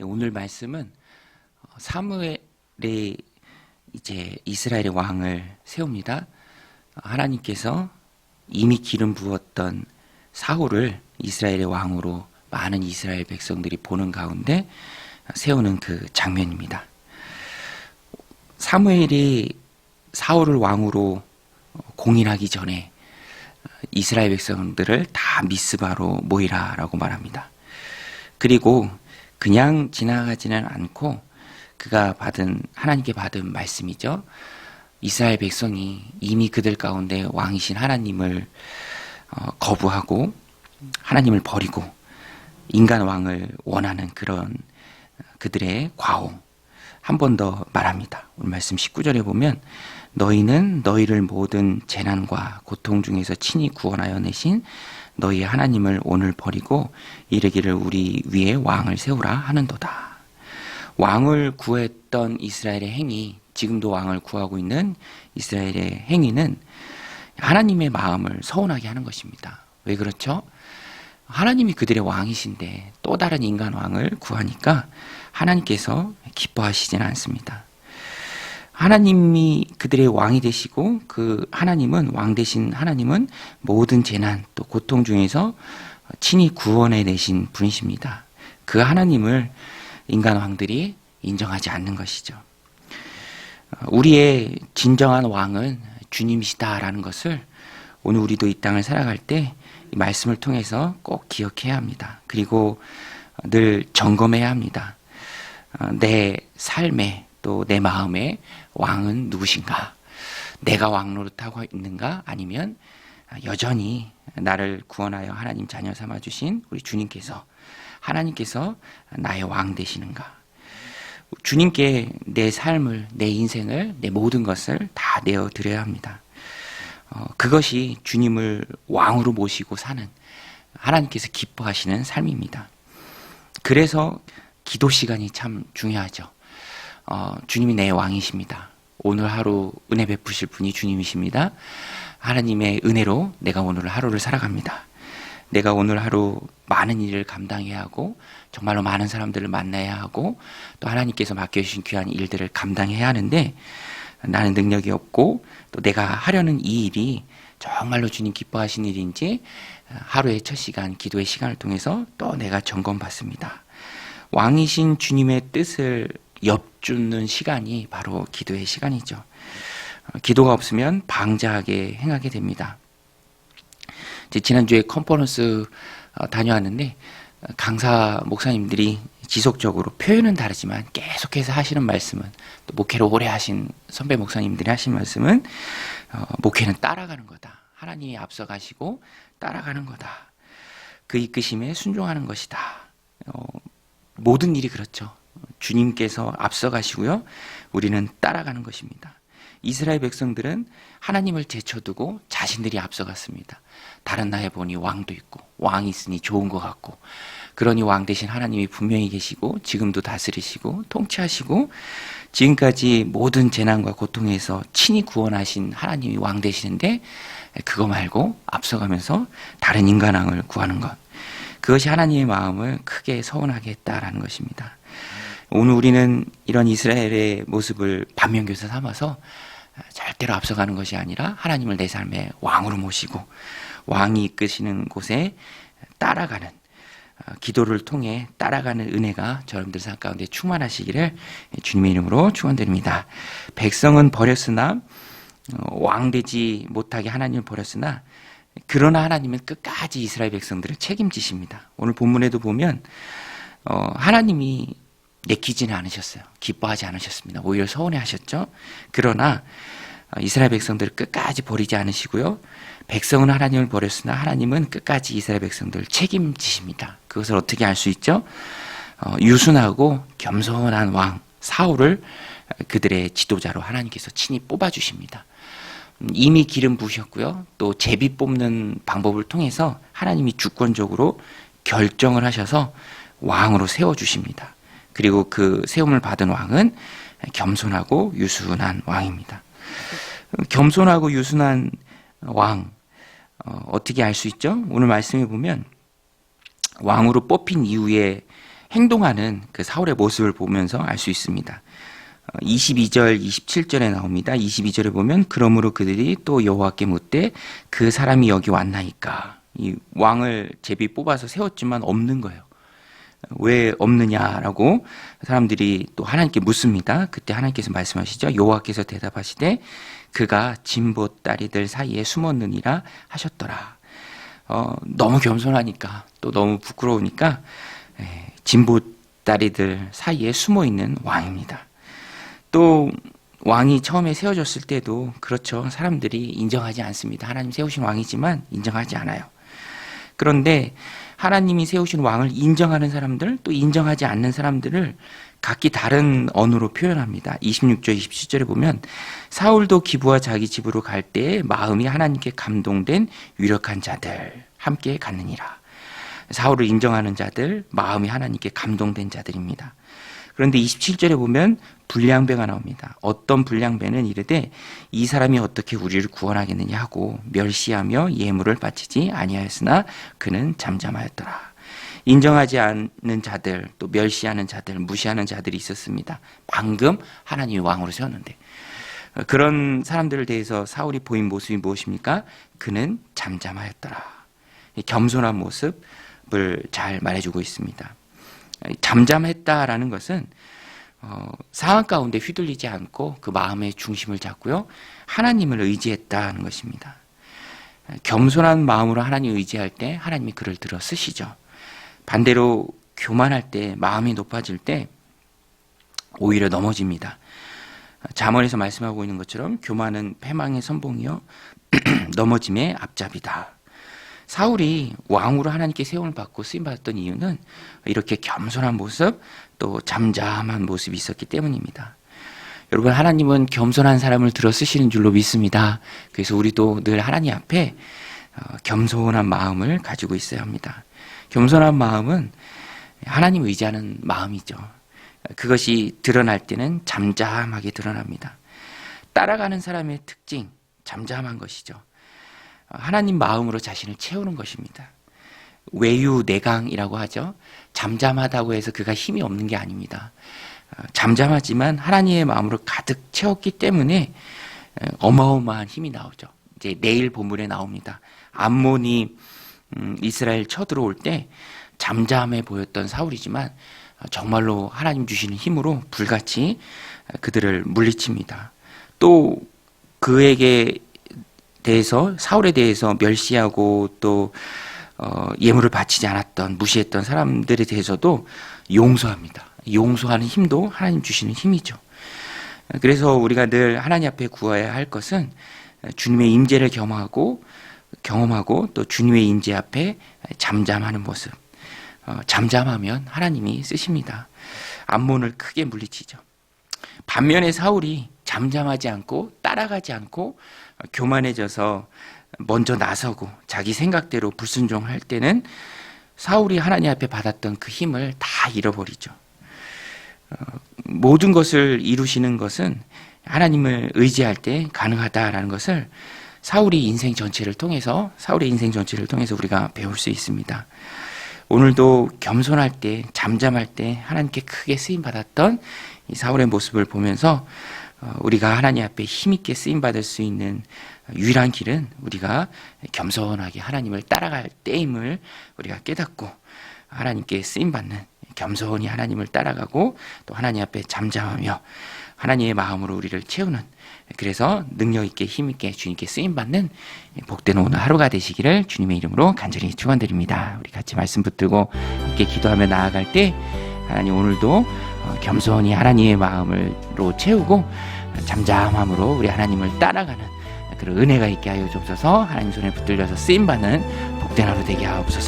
오늘 말씀은 사무엘이 이제 이스라엘의 왕을 세웁니다. 하나님께서 이미 기름 부었던 사울을 이스라엘의 왕으로 많은 이스라엘 백성들이 보는 가운데 세우는 그 장면입니다. 사무엘이 사울을 왕으로 공인하기 전에 이스라엘 백성들을 다 미스바로 모이라라고 말합니다. 그리고 그냥 지나가지는 않고 그가 하나님께 받은 말씀이죠. 이스라엘 백성이 이미 그들 가운데 왕이신 하나님을 거부하고 하나님을 버리고 인간 왕을 원하는 그런 그들의 과오 한 번 더 말합니다. 오늘 말씀 19절에 보면 너희는 너희를 모든 재난과 고통 중에서 친히 구원하여 내신 너희의 하나님을 오늘 버리고 이르기를 우리 위에 왕을 세우라 하는도다. 왕을 구했던 이스라엘의 행위, 지금도 왕을 구하고 있는 이스라엘의 행위는 하나님의 마음을 서운하게 하는 것입니다. 왜 그렇죠? 하나님이 그들의 왕이신데 또 다른 인간 왕을 구하니까 하나님께서 기뻐하시지는 않습니다. 하나님이 그들의 왕이 되시고 그 하나님은 왕 되신 하나님은 모든 재난 또 고통 중에서 친히 구원해 내신 분이십니다. 그 하나님을 인간 왕들이 인정하지 않는 것이죠. 우리의 진정한 왕은 주님이시다라는 것을 오늘 우리도 이 땅을 살아갈 때 이 말씀을 통해서 꼭 기억해야 합니다. 그리고 늘 점검해야 합니다. 내 삶에 또 내 마음에 왕은 누구신가? 내가 왕 노릇하고 있는가? 아니면 여전히 나를 구원하여 하나님 자녀 삼아주신 우리 주님께서 하나님께서 나의 왕 되시는가? 주님께 내 삶을, 내 인생을, 내 모든 것을 다 내어드려야 합니다. 그것이 주님을 왕으로 모시고 사는 하나님께서 기뻐하시는 삶입니다. 그래서 기도 시간이 참 중요하죠. 주님이 내 왕이십니다. 오늘 하루 은혜 베푸실 분이 주님이십니다. 하나님의 은혜로 내가 오늘 하루를 살아갑니다. 내가 오늘 하루 많은 일을 감당해야 하고 정말로 많은 사람들을 만나야 하고 또 하나님께서 맡겨주신 귀한 일들을 감당해야 하는데 나는 능력이 없고 또 내가 하려는 이 일이 정말로 주님 기뻐하신 일인지 하루의 첫 시간 기도의 시간을 통해서 또 내가 점검받습니다. 왕이신 주님의 뜻을 엿주는 시간이 바로 기도의 시간이죠. 기도가 없으면 방자하게 행하게 됩니다. 지난주에 컨퍼런스 다녀왔는데 강사 목사님들이 지속적으로 표현은 다르지만 계속해서 하시는 말씀은 또 목회를 오래 하신 선배 목사님들이 하신 말씀은 목회는 따라가는 거다. 하나님이 앞서가시고 따라가는 거다. 그 이끄심에 순종하는 것이다. 모든 일이 그렇죠. 주님께서 앞서가시고요. 우리는 따라가는 것입니다. 이스라엘 백성들은 하나님을 제쳐두고 자신들이 앞서갔습니다. 다른 나라에 보니 왕도 있고 왕이 있으니 좋은 것 같고 그러니 왕 대신 하나님이 분명히 계시고 지금도 다스리시고 통치하시고 지금까지 모든 재난과 고통에서 친히 구원하신 하나님이 왕 되시는데 그거 말고 앞서가면서 다른 인간왕을 구하는 것, 그것이 하나님의 마음을 크게 서운하게 했다라는 것입니다. 오늘 우리는 이런 이스라엘의 모습을 반면교사 삼아서 절대로 앞서가는 것이 아니라 하나님을 내 삶의 왕으로 모시고 왕이 이끄시는 곳에 따라가는 기도를 통해 따라가는 은혜가 여러분들 삶 가운데 충만하시기를 주님의 이름으로 축원드립니다. 백성은 버렸으나 왕되지 못하게 하나님을 버렸으나 그러나 하나님은 끝까지 이스라엘 백성들을 책임지십니다. 오늘 본문에도 보면 하나님이 내키지는 않으셨어요. 기뻐하지 않으셨습니다. 오히려 서운해하셨죠. 그러나 이스라엘 백성들을 끝까지 버리지 않으시고요. 백성은 하나님을 버렸으나 하나님은 끝까지 이스라엘 백성들을 책임지십니다. 그것을 어떻게 알 수 있죠? 유순하고 겸손한 왕 사울을 그들의 지도자로 하나님께서 친히 뽑아주십니다. 이미 기름 부으셨고요. 또 제비 뽑는 방법을 통해서 하나님이 주권적으로 결정을 하셔서 왕으로 세워주십니다. 그리고 그 세움을 받은 왕은 겸손하고 유순한 왕입니다. 겸손하고 유순한 왕, 어떻게 알 수 있죠? 오늘 말씀해 보면 왕으로 뽑힌 이후에 행동하는 그 사울의 모습을 보면서 알 수 있습니다. 22절, 27절에 나옵니다. 22절에 보면 그러므로 그들이 또 여호와께 묻되 그 사람이 여기 왔나이까. 이 왕을 제비 뽑아서 세웠지만 없는 거예요. 왜 없느냐라고 사람들이 또 하나님께 묻습니다. 그때 하나님께서 말씀하시죠. 여호와께서 대답하시되 그가 진보 다리들 사이에 숨었느니라 하셨더라. 너무 겸손하니까 또 너무 부끄러우니까 진보 다리들 사이에 숨어 있는 왕입니다. 또 왕이 처음에 세워졌을 때도 그렇죠. 사람들이 인정하지 않습니다. 하나님 세우신 왕이지만 인정하지 않아요. 그런데 하나님이 세우신 왕을 인정하는 사람들, 또 인정하지 않는 사람들을 각기 다른 언어로 표현합니다. 26절, 27절에 보면 사울도 기브와 자기 집으로 갈 때에 마음이 하나님께 감동된 유력한 자들 함께 갔느니라. 사울을 인정하는 자들, 마음이 하나님께 감동된 자들입니다. 그런데 27절에 보면 불량배가 나옵니다. 어떤 불량배는 이르되 이 사람이 어떻게 우리를 구원하겠느냐 하고 멸시하며 예물을 바치지 아니하였으나 그는 잠잠하였더라. 인정하지 않는 자들, 또 멸시하는 자들, 무시하는 자들이 있었습니다. 방금 하나님이 왕으로 세웠는데 그런 사람들을 대해서 사울이 보인 모습이 무엇입니까? 그는 잠잠하였더라. 겸손한 모습을 잘 말해주고 있습니다. 잠잠했다라는 것은 상황 가운데 휘둘리지 않고 그 마음의 중심을 잡고요. 하나님을 의지했다는 것입니다. 겸손한 마음으로 하나님을 의지할 때 하나님이 그를 들어 쓰시죠. 반대로 교만할 때, 마음이 높아질 때 오히려 넘어집니다. 잠언에서 말씀하고 있는 것처럼 교만은 패망의 선봉이요 넘어짐의 앞잡이다. 사울이 왕으로 하나님께 세움을 받고 쓰임받았던 이유는 이렇게 겸손한 모습, 또 잠잠한 모습이 있었기 때문입니다. 여러분, 하나님은 겸손한 사람을 들어 쓰시는 줄로 믿습니다. 그래서 우리도 늘 하나님 앞에 겸손한 마음을 가지고 있어야 합니다. 겸손한 마음은 하나님 의지하는 마음이죠. 그것이 드러날 때는 잠잠하게 드러납니다. 따라가는 사람의 특징, 잠잠한 것이죠. 하나님 마음으로 자신을 채우는 것입니다. 외유내강이라고 하죠. 잠잠하다고 해서 그가 힘이 없는 게 아닙니다. 잠잠하지만 하나님의 마음으로 가득 채웠기 때문에 어마어마한 힘이 나오죠. 이제 내일 본문에 나옵니다. 암몬이 이스라엘 쳐들어올 때 잠잠해 보였던 사울이지만 정말로 하나님 주시는 힘으로 불같이 그들을 물리칩니다. 또 그에게 대해서 사울에 대해서 멸시하고 또 예물을 바치지 않았던 무시했던 사람들에 대해서도 용서합니다. 용서하는 힘도 하나님 주시는 힘이죠. 그래서 우리가 늘 하나님 앞에 구해야 할 것은 주님의 임재를 경험하고 또 주님의 임재 앞에 잠잠하는 모습. 잠잠하면 하나님이 쓰십니다. 암몬을 크게 물리치죠. 반면에 사울이 잠잠하지 않고 따라가지 않고 교만해져서 먼저 나서고 자기 생각대로 불순종할 때는 사울이 하나님 앞에 받았던 그 힘을 다 잃어버리죠. 모든 것을 이루시는 것은 하나님을 의지할 때 가능하다라는 것을 사울의 인생 전체를 통해서 우리가 배울 수 있습니다. 오늘도 겸손할 때, 잠잠할 때 하나님께 크게 쓰임 받았던 이 사울의 모습을 보면서 우리가 하나님 앞에 힘있게 쓰임 받을 수 있는 유일한 길은 우리가 겸손하게 하나님을 따라갈 때임을 우리가 깨닫고 하나님께 쓰임 받는, 겸손히 하나님을 따라가고 또 하나님 앞에 잠잠하며 하나님의 마음으로 우리를 채우는, 그래서 능력 있게 힘 있게 주님께 쓰임 받는 복된 오늘 하루가 되시기를 주님의 이름으로 간절히 축원드립니다. 우리 같이 말씀 붙들고 함께 기도하며 나아갈 때 하나님 오늘도 겸손히 하나님의 마음으로 채우고 잠잠함으로 우리 하나님을 따라가는 그런 은혜가 있게 하여 주옵소서. 하나님 손에 붙들려서 쓰임 받는 복된 하루 되게 하옵소서.